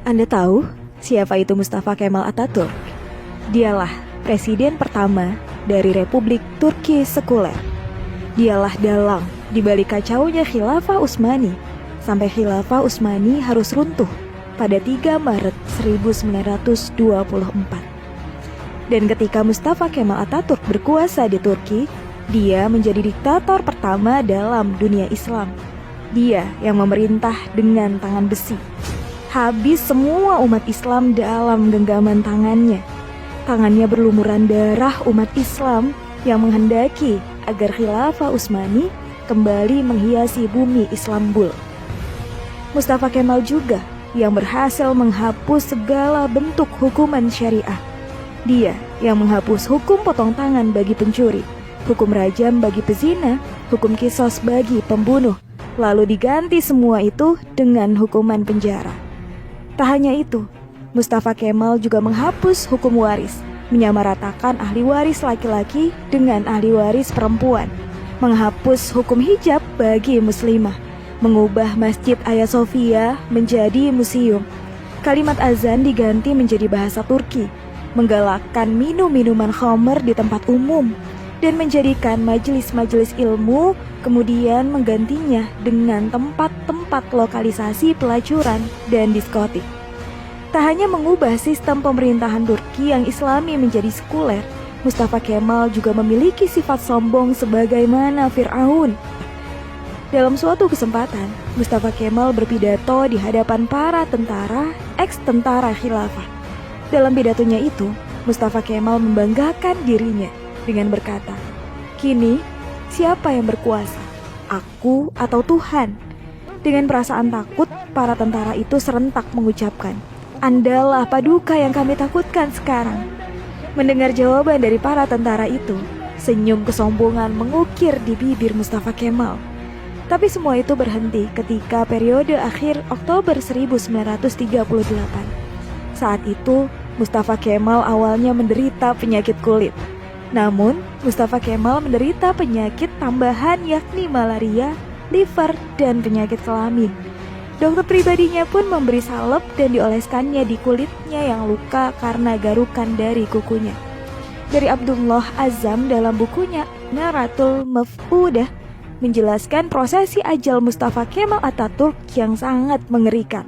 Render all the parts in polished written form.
Anda tahu siapa itu Mustafa Kemal Atatürk? Dialah presiden pertama dari Republik Turki sekuler. Dialah dalang di balik kacaunya Khilafah Utsmani sampai Khilafah Utsmani harus runtuh pada 3 Maret 1924. Dan ketika Mustafa Kemal Atatürk berkuasa di Turki, dia menjadi diktator pertama dalam dunia Islam. Dia yang memerintah dengan tangan besi. Habis semua umat Islam dalam genggaman tangannya. Tangannya berlumuran darah umat Islam yang menghendaki agar Khilafah Utsmani kembali menghiasi bumi Istanbul. Mustafa Kemal juga yang berhasil menghapus segala bentuk hukuman syariah. Dia yang menghapus hukum potong tangan bagi pencuri, hukum rajam bagi pezina, hukum kisos bagi pembunuh, lalu diganti semua itu dengan hukuman penjara. Tak hanya itu, Mustafa Kemal juga menghapus hukum waris, menyamaratakan ahli waris laki-laki dengan ahli waris perempuan, menghapus hukum hijab bagi muslimah, mengubah Masjid Hagia Sophia menjadi museum. Kalimat azan diganti menjadi bahasa Turki, menggalakkan minum-minuman khamr di tempat umum, dan menjadikan majelis-majelis ilmu, kemudian menggantinya dengan tempat-tempat lokalisasi pelacuran dan diskotik. Tak hanya mengubah sistem pemerintahan Turki yang islami menjadi sekuler, Mustafa Kemal juga memiliki sifat sombong sebagaimana Fir'aun. Dalam suatu kesempatan, Mustafa Kemal berpidato di hadapan para tentara, ex-tentara khilafah. Dalam pidatonya itu, Mustafa Kemal membanggakan dirinya dengan berkata, "Kini, siapa yang berkuasa? Aku atau Tuhan?" Dengan perasaan takut, para tentara itu serentak mengucapkan, "Andalah paduka yang kami takutkan sekarang." Mendengar jawaban dari para tentara itu, senyum kesombongan mengukir di bibir Mustafa Kemal. Tapi semua itu berhenti ketika periode akhir Oktober 1938. Saat itu, Mustafa Kemal awalnya menderita penyakit kulit. Namun, Mustafa Kemal menderita penyakit tambahan yakni malaria, liver, dan penyakit kelamin. Dokter pribadinya pun memberi salep dan dioleskannya di kulitnya yang luka karena garukan dari kukunya. Dari Abdullah Azzam dalam bukunya Naratul Maf'udah menjelaskan prosesi ajal Mustafa Kemal Atatürk yang sangat mengerikan.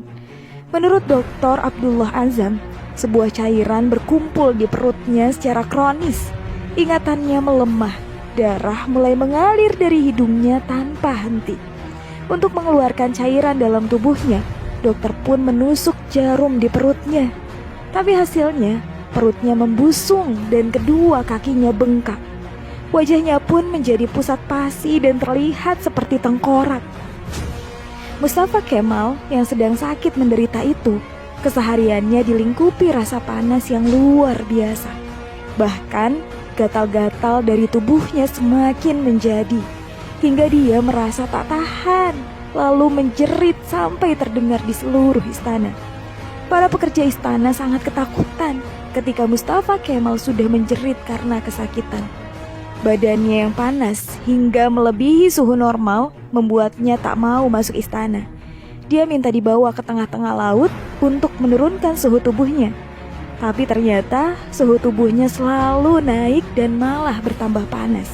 Menurut Dr. Abdullah Azzam, sebuah cairan berkumpul di perutnya secara kronis. Ingatannya melemah, darah mulai mengalir dari hidungnya tanpa henti. Untuk mengeluarkan cairan dalam tubuhnya, dokter pun menusuk jarum di perutnya. Tapi hasilnya, perutnya membusung dan kedua kakinya bengkak. Wajahnya pun menjadi pusat pasi dan terlihat seperti tengkorak. Mustafa Kemal yang sedang sakit menderita itu, kesehariannya dilingkupi rasa panas yang luar biasa. Bahkan, gatal-gatal dari tubuhnya semakin menjadi, hingga dia merasa tak tahan, lalu menjerit sampai terdengar di seluruh istana. Para pekerja istana sangat ketakutan ketika Mustafa Kemal sudah menjerit karena kesakitan. Badannya yang panas hingga melebihi suhu normal membuatnya tak mau masuk istana. Dia minta dibawa ke tengah-tengah laut untuk menurunkan suhu tubuhnya. Tapi ternyata suhu tubuhnya selalu naik dan malah bertambah panas.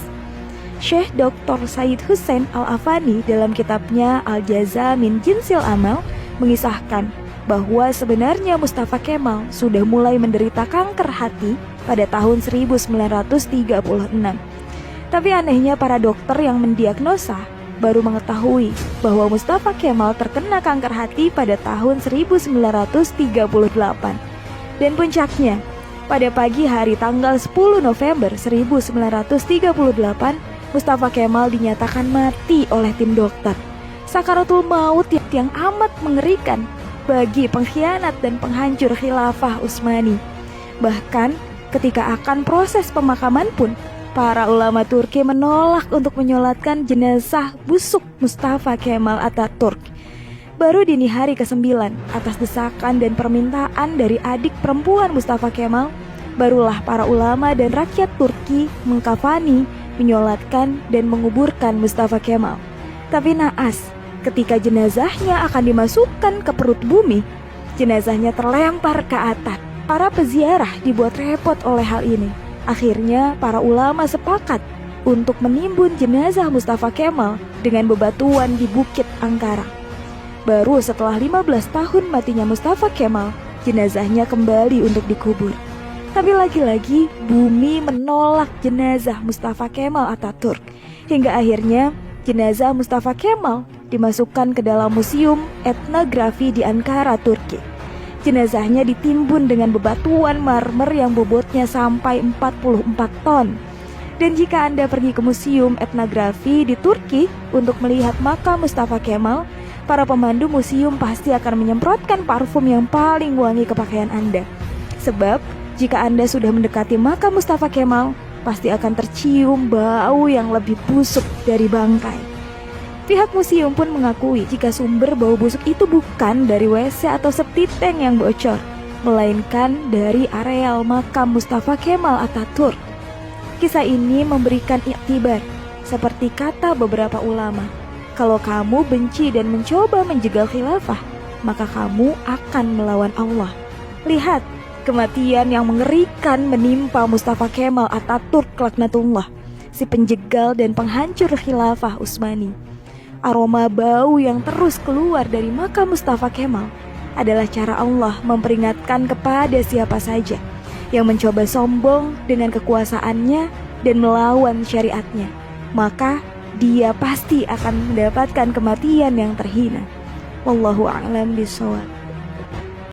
Syekh Dr. Said Hussein Al-Afani dalam kitabnya Al-Jaza min Jinsil Amal mengisahkan bahwa sebenarnya Mustafa Kemal sudah mulai menderita kanker hati pada tahun 1936. Tapi anehnya para dokter yang mendiagnosa baru mengetahui bahwa Mustafa Kemal terkena kanker hati pada tahun 1938. Dan puncaknya, pada pagi hari tanggal 10 November 1938, Mustafa Kemal dinyatakan mati oleh tim dokter. Sakaratul maut yang amat mengerikan bagi pengkhianat dan penghancur Khilafah Utsmani. Bahkan ketika akan proses pemakaman pun, para ulama Turki menolak untuk menyolatkan jenazah busuk Mustafa Kemal Atatürk. Baru dini hari ke-9, atas desakan dan permintaan dari adik perempuan Mustafa Kemal, barulah para ulama dan rakyat Turki mengkafani, menyolatkan, dan menguburkan Mustafa Kemal. Tapi naas, ketika jenazahnya akan dimasukkan ke perut bumi, Jenazahnya terlempar ke atas. Para peziarah dibuat repot oleh hal ini. Akhirnya para ulama sepakat untuk menimbun jenazah Mustafa Kemal dengan bebatuan di Bukit Angkara. Baru setelah 15 tahun matinya Mustafa Kemal, jenazahnya kembali untuk dikubur. Tapi lagi-lagi bumi menolak jenazah Mustafa Kemal Atatürk. Hingga akhirnya jenazah Mustafa Kemal dimasukkan ke dalam museum etnografi di Ankara, Turki. Jenazahnya ditimbun dengan bebatuan marmer yang bobotnya sampai 44 ton. Dan jika Anda pergi ke museum etnografi di Turki untuk melihat makam Mustafa Kemal, para pemandu museum pasti akan menyemprotkan parfum yang paling wangi ke pakaian Anda. Sebab jika Anda sudah mendekati makam Mustafa Kemal, pasti akan tercium bau yang lebih busuk dari bangkai. Pihak museum pun mengakui jika sumber bau busuk itu bukan dari WC atau septic tank yang bocor, melainkan dari areal makam Mustafa Kemal Atatürk. Kisah ini memberikan iktibar, seperti kata beberapa ulama, kalau kamu benci dan mencoba menjegal khilafah, maka kamu akan melawan Allah. Lihat, kematian yang mengerikan menimpa Mustafa Kemal Atatürk laknatullah, si penjegal dan penghancur khilafah Utsmani. Aroma bau yang terus keluar dari makam Mustafa Kemal adalah cara Allah memperingatkan kepada siapa saja yang mencoba sombong dengan kekuasaannya dan melawan syariatnya, maka dia pasti akan mendapatkan kematian yang terhina. Wallahu a'lam bishawab.